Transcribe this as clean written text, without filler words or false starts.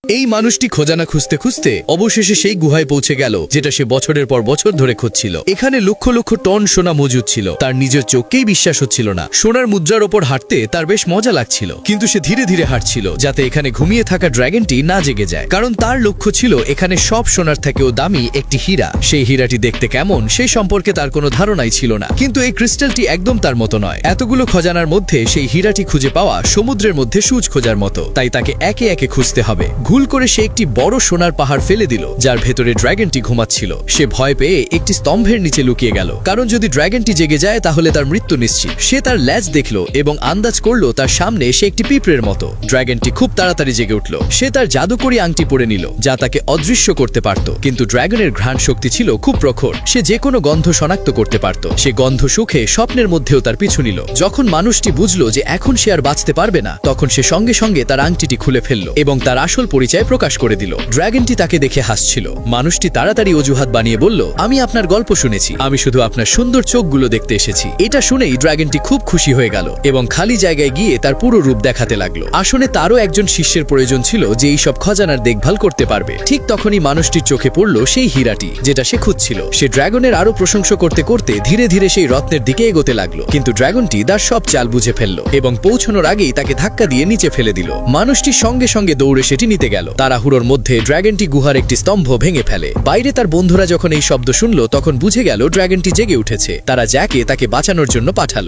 এই মানুষটি খোঁজানা খুঁজতে খুঁজতে অবশেষে সেই গুহায় পৌঁছে গেল, যেটা সে বছরের পর বছর ধরে খুঁজছিল। এখানে লক্ষ লক্ষ টন সোনা মজুদ ছিল। তার নিজের চোখকেই বিশ্বাস হচ্ছিল না। সোনার মুদ্রার ওপর হাঁটতে তার বেশ মজা লাগছিল, কিন্তু সে ধীরে ধীরে হাঁটছিল যাতে এখানে ঘুমিয়ে থাকা ড্রাগনটি না জেগে যায়, কারণ তার লক্ষ্য ছিল এখানে সব সোনার থেকেও দামি একটি হীরা। সেই হীরাটি দেখতে কেমন সেই সম্পর্কে তার কোনো ধারণাই ছিল না, কিন্তু এই ক্রিস্টালটি একদম তার মতো নয়। এতগুলো খজানার মধ্যে সেই হীরাটি খুঁজে পাওয়া সমুদ্রের মধ্যে সূচ খোঁজার মতো, তাই তাকে একে একে খুঁজতে হবে। ভুল করে সে একটি বড় সোনার পাহাড় ফেলে দিল, যার ভেতরে ড্রাগনটি ঘুমাচ্ছিল। সে ভয় পেয়ে একটি স্তম্ভের নিচে লুকিয়ে গেল, কারণ যদি ড্রাগনটি জেগে যায় তাহলে তার মৃত্যু নিশ্চিত। সে তার ল্যাজ দেখলো এবং আন্দাজ করলো তার সামনে সে একটি পিঁপড়ের মতো। ড্রাগনটি খুব তাড়াতাড়ি জেগে উঠল। সে তার জাদুকরি আংটি পরে নিল, যা তাকে অদৃশ্য করতে পারত, কিন্তু ড্রাগনের ঘ্রাণ শক্তি ছিল খুব প্রখর। সে যে কোনো গন্ধ শনাক্ত করতে পারত। সে গন্ধ সুখে স্বপ্নের মধ্যেও তার পিছু নিল। যখন মানুষটি বুঝলো যে এখন সে আর বাঁচতে পারবে না, তখন সে সঙ্গে সঙ্গে তার আংটিটি খুলে ফেললো এবং তার আসল পরিচয় প্রকাশ করে দিল। ড্রাগনটি তাকে দেখে হাসছিল। মানুষটি তাড়াতাড়ি অজুহাত বানিয়ে বলল, আমি আপনার গল্প শুনেছি, আমি শুধু আপনার সুন্দর চোখগুলো দেখতে এসেছি। এটা শুনেই ড্রাগনটি খুব খুশি হয়ে গেল এবং খালি জায়গায় গিয়ে তার পুরো রূপ দেখাতে লাগলো। আসলে তারও একজন শিষ্যের প্রয়োজন ছিল যে এই সব খজানার দেখভাল করতে পারবে। ঠিক তখনই মানুষটির চোখে পড়ল সেই হীরাটি, যেটা সে খুঁজছিল। সে ড্রাগনের আরো প্রশংসা করতে করতে ধীরে ধীরে সেই রত্নের দিকে এগোতে লাগলো, কিন্তু ড্রাগনটি তার সব চাল বুঝে ফেললো এবং পৌঁছানোর আগেই তাকে ধাক্কা দিয়ে নিচে ফেলে দিল। মানুষটি সঙ্গে সঙ্গে দৌড়ে সেটি নিতে গেল। তাড়াহুড়োর মধ্যে ড্রাগনটি গুহার একটি স্তম্ভ ভেঙে ফেলে। বাইরে তার বন্ধুরা যখন এই শব্দ শুনল, তখন বুঝে গেল ড্রাগনটি জেগে উঠেছে। তারা জ্যাকে তাকে বাঁচানোর জন্য পাঠালো।